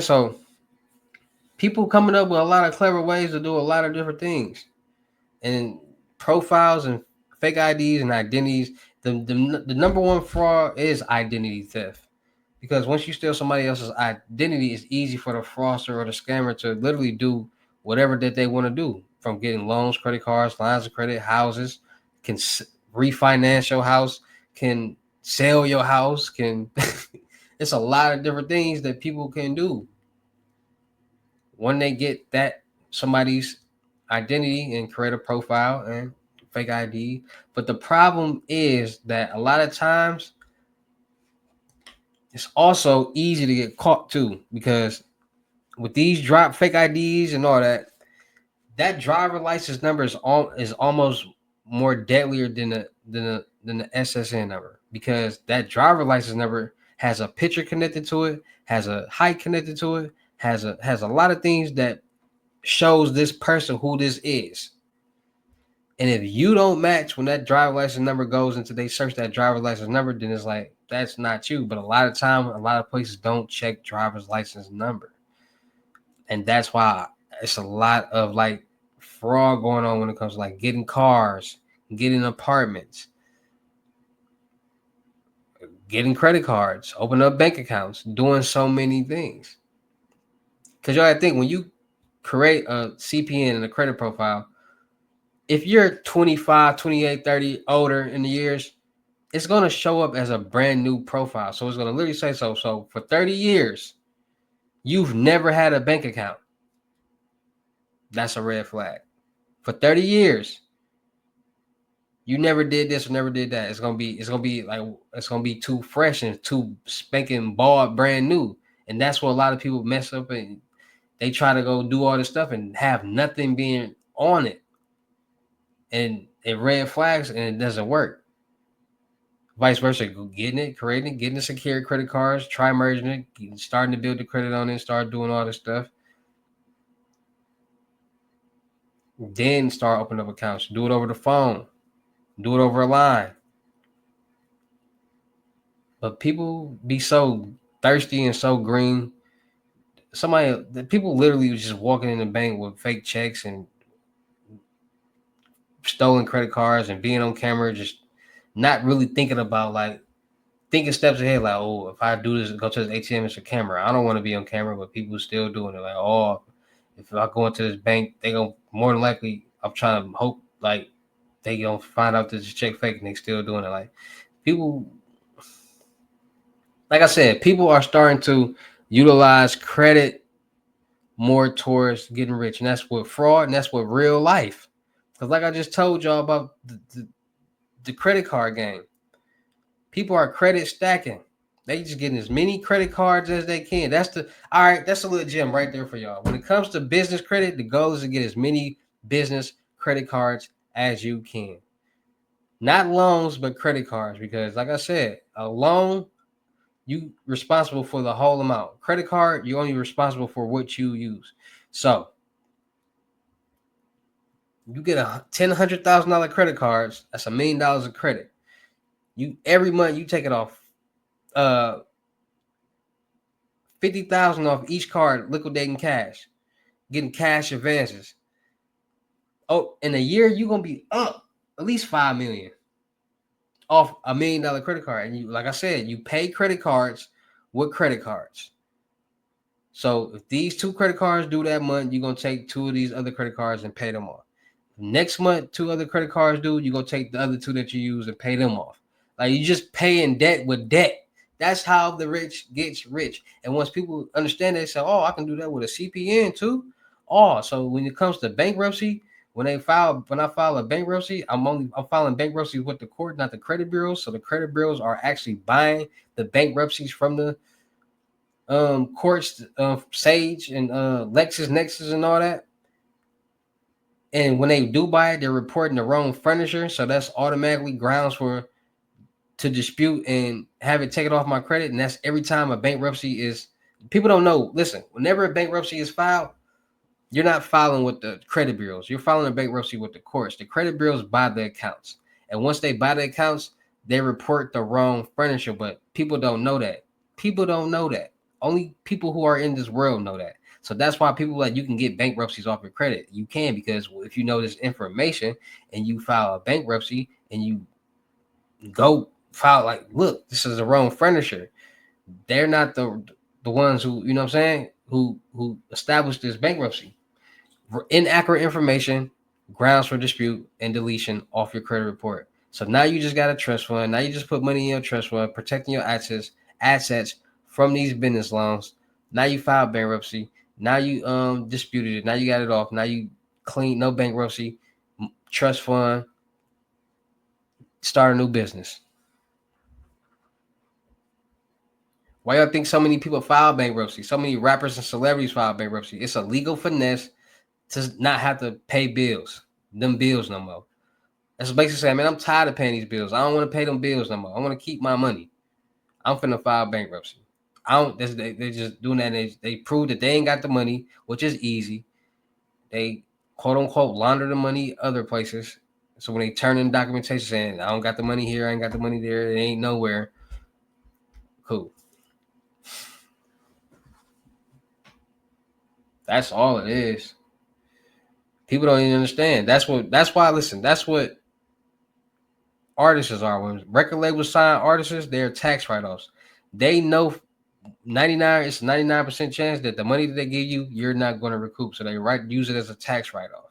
So people coming up with a lot of clever ways to do a lot of different things, and profiles and fake IDs and identities. The number one fraud is identity theft. Because once you steal somebody else's identity, it's easy for the fraudster or the scammer to literally do whatever that they want to do, from getting loans, credit cards, lines of credit, houses, can refinance your house, can sell your house, can it's a lot of different things that people can do when they get that somebody's identity and create a profile and fake ID. But the problem is that a lot of times it's also easy to get caught too, because with these drop fake IDs and all that, that driver license number is almost more deadlier than the SSN number, because that driver license number has a picture connected to it, has a height connected to it, has a lot of things that shows this person who this is. And if you don't match when that driver license number goes into, they search that driver license number, then it's like that's not you. But a lot of time, a lot of places don't check driver's license number, and that's why it's a lot of like fraud going on when it comes to like getting cars, getting apartments, getting credit cards, opening up bank accounts, doing so many things. Because you gotta think, when you create a CPN and a credit profile, if you're 25, 28, 30, older in the years, it's going to show up as a brand new profile. So it's going to literally say so. So for 30 years, you've never had a bank account. That's a red flag. For 30 years, you never did this or never did that. It's gonna be too fresh and too spanking bald, brand new. And that's what a lot of people mess up, and they try to go do all this stuff and have nothing being on it. And it red flags and it doesn't work. Vice versa, getting it, creating it, getting the secured credit cards, try merging it, starting to build the credit on it, start doing all this stuff. Then start opening up accounts. Do it over the phone. Do it over a line. But people be so thirsty and so green. The people literally was just walking in the bank with fake checks and stolen credit cards and being on camera, just not really thinking about, like, thinking steps ahead, like, oh, if I do this, go to this ATM, it's a camera. I don't want to be on camera, but people still doing it. Like, oh, if I go into this bank, they gonna more than likely. I'm trying to hope like they gonna find out that this check fake, and they still doing it. Like, people, like I said, people are starting to utilize credit more towards getting rich, and that's what fraud, and that's what real life. Because like I just told y'all about the credit card game. People are credit stacking. They just getting as many credit cards as they can. All right. That's a little gem right there for y'all. When it comes to business credit, the goal is to get as many business credit cards as you can. Not loans, but credit cards. Because like I said, a loan, you responsible for the whole amount. Credit card, you're only responsible for what you use. So you get a $100,000 credit cards. That's $1 million of credit. You every month you take it off. 50,000 off each card, liquidating cash, getting cash advances. Oh, in a year you're gonna be up at least 5 million off $1 million credit card. And you, like I said, you pay credit cards with credit cards. So if these two credit cards do that month, you're gonna take two of these other credit cards and pay them off. Next month, two other credit cards do, you're gonna take the other two that you use and pay them off. Like, you just paying debt with debt. That's how the rich gets rich. And once people understand that, they say, oh, I can do that with a CPN too. Oh, so when it comes to bankruptcy, when I file a bankruptcy, I'm filing bankruptcy with the court, not the credit bureaus. So the credit bureaus are actually buying the bankruptcies from the courts, Sage and LexisNexis and all that. And when they do buy it, they're reporting the wrong furniture. So that's automatically grounds to dispute and have it taken off my credit. And that's every time a bankruptcy is, people don't know. Listen, whenever a bankruptcy is filed, you're not filing with the credit bureaus. You're filing a bankruptcy with the courts. The credit bureaus buy the accounts. And once they buy the accounts, they report the wrong furniture. But people don't know that. People don't know that. Only people who are in this world know that. So that's why people like you can get bankruptcies off your credit. You can, because if you know this information and you file a bankruptcy and you go file like, look, this is the wrong furniture. They're not the ones who, you know what I'm saying, who established this bankruptcy. Inaccurate information, grounds for dispute and deletion off your credit report. So now you just got a trust fund. Now you just put money in your trust fund, protecting your assets from these business loans. Now you filed bankruptcy. Now you disputed it. Now you got it off. Now you clean, no bankruptcy, trust fund, start a new business. Why y'all think so many people file bankruptcy? So many rappers and celebrities file bankruptcy. It's a legal finesse to not have to pay them bills no more. That's basically saying, man, I'm tired of paying these bills. I don't want to pay them bills no more. I want to keep my money. I'm finna file bankruptcy. I don't. They just doing that. They prove that they ain't got the money, which is easy. They quote unquote launder the money other places. So when they turn in documentation saying I don't got the money here, I ain't got the money there, it ain't nowhere. Cool. That's all it is. People don't even understand. That's why. Listen, that's what artists are. When record labels sign artists, they're tax write-offs. They know 99% chance that the money that they give you, you're not going to recoup. So they use it as a tax write-off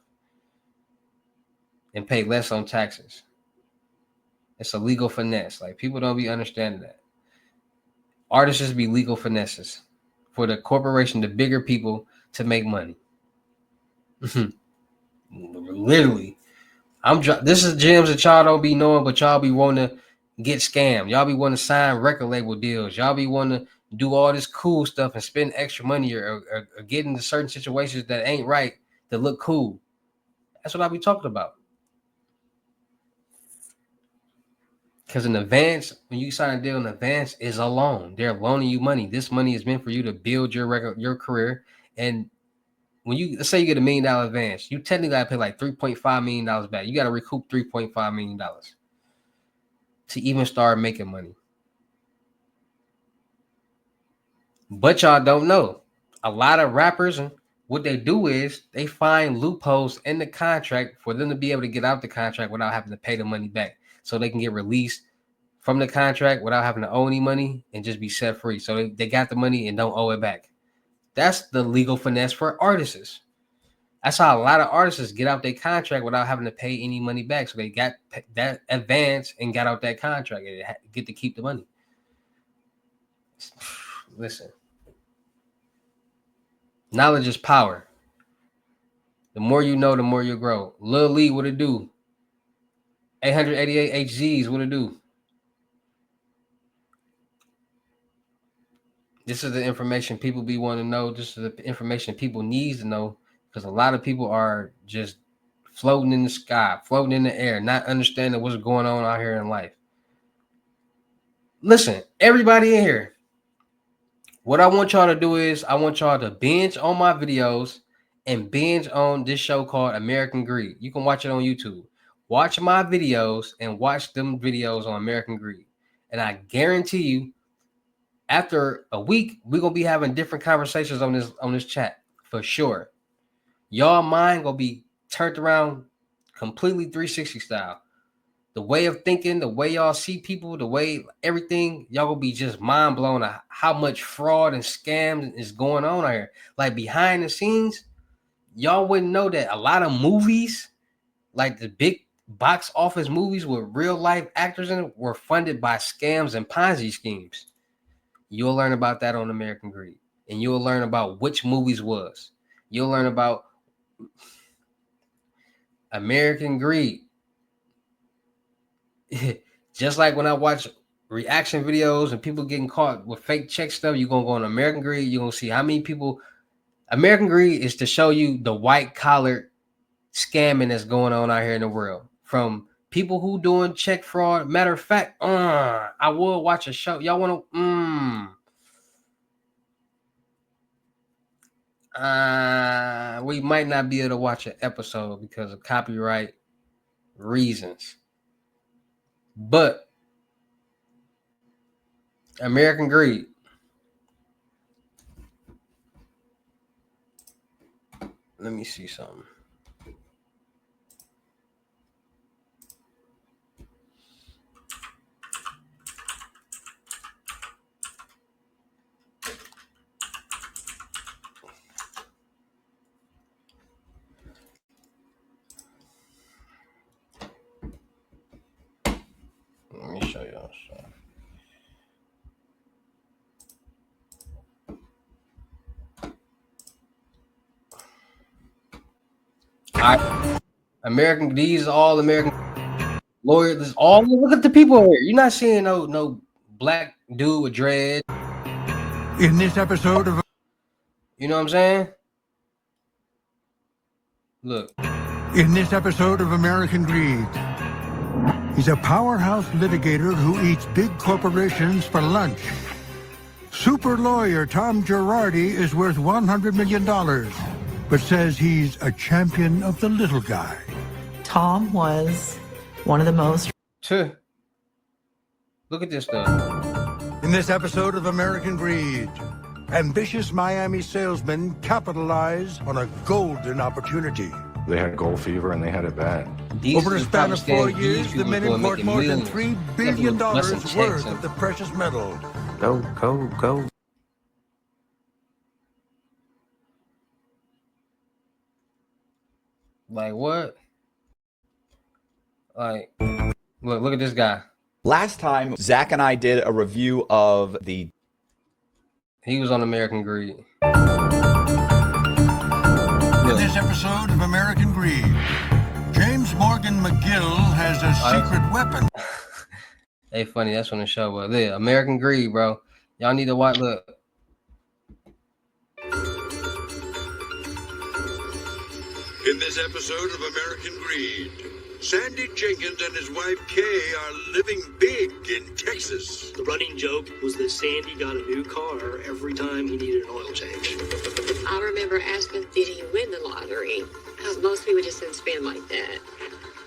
and pay less on taxes. It's a legal finesse. Like, people don't be understanding that. Artists just be legal finesses for the corporation, the bigger people, to make money. Literally. This is gems that y'all don't be knowing, but y'all be wanting to get scammed. Y'all be wanting to sign record label deals. Y'all be wanting to do all this cool stuff and spend extra money or get into certain situations that ain't right that look cool. That's what I be talking about. Because in advance, when you sign a deal in advance, is a loan. They're loaning you money. This money is meant for you to build your career. And when let's say you get $1 million advance, you technically got to pay like $3.5 million back. You got to recoup $3.5 million to even start making money. But y'all don't know. A lot of rappers, what they do is they find loopholes in the contract for them to be able to get out the contract without having to pay the money back. So they can get released from the contract without having to owe any money and just be set free. So they got the money and don't owe it back. That's the legal finesse for artists. That's how a lot of artists get out their contract without having to pay any money back. So they got that advance and got out that contract and get to keep the money. Listen, knowledge is power. The more you know, the more you grow. Lil Lee, what it do? 888 HZs, what it do? This is the information people be wanting to know. This is the information people need to know, because a lot of people are just floating in the sky, floating in the air, not understanding what's going on out here in life. Listen, everybody in here, what I want y'all to do is I want y'all to binge on my videos and binge on this show called American Greed. You can watch it on YouTube. Watch my videos and watch them videos on American Greed. And I guarantee you, after a week, we're gonna be having different conversations on this chat for sure. Y'all mind gonna be turned around completely 360 style. The way of thinking, the way y'all see people, the way everything, y'all gonna be just mind blown at how much fraud and scams is going on out here. Like, behind the scenes, y'all wouldn't know that a lot of movies, like the big box office movies with real life actors in it, were funded by scams and Ponzi schemes. You'll learn about that on American Greed. And you'll learn about which movies was. You'll learn about American Greed. Just like when I watch reaction videos and people getting caught with fake check stuff, you're going to go on American Greed. You're going to see how many people. American Greed is to show you the white collar scamming that's going on out here in the world. From people who doing check fraud. Matter of fact, I will watch a show. Y'all want to, we might not be able to watch an episode because of copyright reasons. But American Greed. Let me see something. Let me show y'all something. American, these all American lawyers. All look at the people here. You're not seeing no black dude with dread. In this episode of, You know what I'm saying? Look. In this episode of American Greed, he's a powerhouse litigator who eats big corporations for lunch. Super lawyer Tom Girardi is worth $100 million, but says he's a champion of the little guy. Tom was one of the most... Look at this stuff. In this episode of American Greed, ambitious Miami salesmen capitalize on a golden opportunity. They had gold fever and they had it bad. Over a span of 4 years, the men import more than $3 billion worth of the precious metal. Go. Like what? Like, look at this guy. Last time, Zach and I did a review of the... He was on American Greed. In this episode of American Greed, James Morgan McGill has a secret weapon. Hey, funny, that's on the show, but yeah, American Greed, bro. Y'all need to watch. Look. In this episode of American Greed, Sandy Jenkins and his wife Kay are living big in Texas. The running joke was that Sandy got a new car every time he needed an oil change. I remember asking, did he win the lottery? Because most people just didn't spend like that.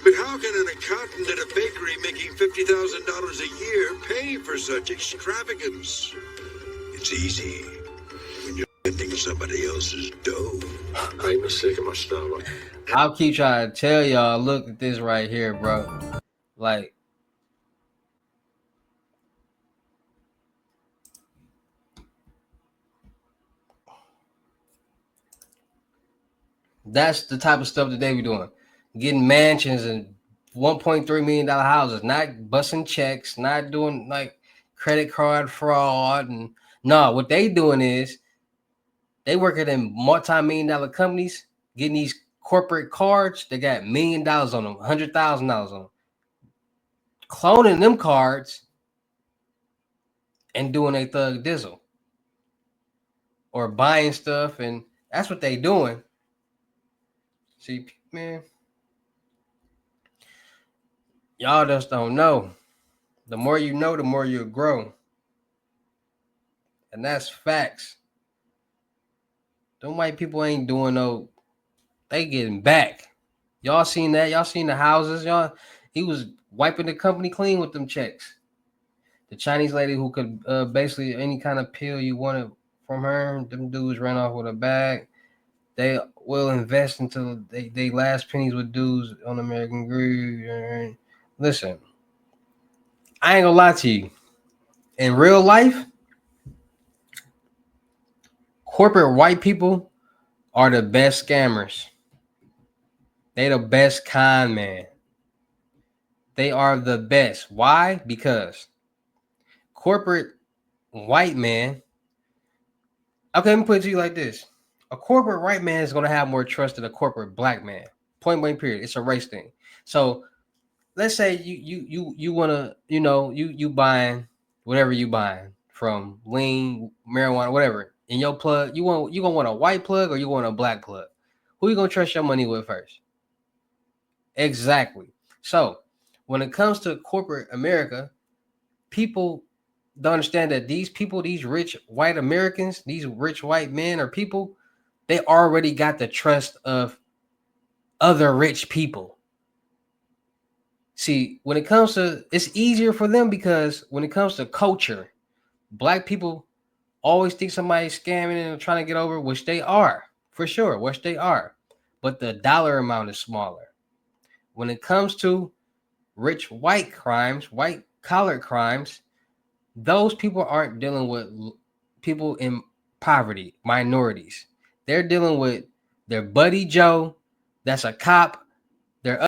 But how can an accountant at a bakery making $50,000 a year pay for such extravagance? It's easy when you're spending somebody else's dough. I'm sick of my stomach. I'll keep trying to tell y'all, look at this right here, bro. Like, that's the type of stuff that they be doing. Getting mansions and $1.3 million houses, not busting checks, not doing like credit card fraud. And no, what they doing is they working in multi-million-dollar companies, getting these corporate cards. They got $1 million on them, $100,000 on them, cloning them cards and doing a thug dizzle or buying stuff, and that's what they doing. See, man, y'all just don't know. The more you know, the more you'll grow, and that's facts. Them white people ain't doing no. They getting back. Y'all seen that? Y'all seen the houses? Y'all, he was wiping the company clean with them checks. The Chinese lady who could basically any kind of pill you wanted from her, them dudes ran off with a bag. They will invest until they last pennies with dudes on American Greed. Listen, I ain't gonna lie to you. In real life, corporate white people are the best scammers. They the best con man. They are the best. Why? Because corporate white man. Okay, let me put it to you like this. A corporate white man is going to have more trust than a corporate black man. Point blank period. It's a race thing. So let's say you want to, you buying whatever you buying from lean, marijuana, whatever. In your plug, you gonna want a white plug or you want a black plug? Who you gonna trust your money with first? Exactly. So when it comes to corporate America, people don't understand that these people, these rich white Americans, these rich white men or people, they already got the trust of other rich people. See, when it comes to, it's easier for them because when it comes to culture, black people always think somebody's scamming and trying to get over, which they are, for sure, which they are. but the dollar amount is smaller. When it comes to rich white crimes, white collar crimes, those people aren't dealing with people in poverty, minorities. They're dealing with their buddy Joe, that's a cop, their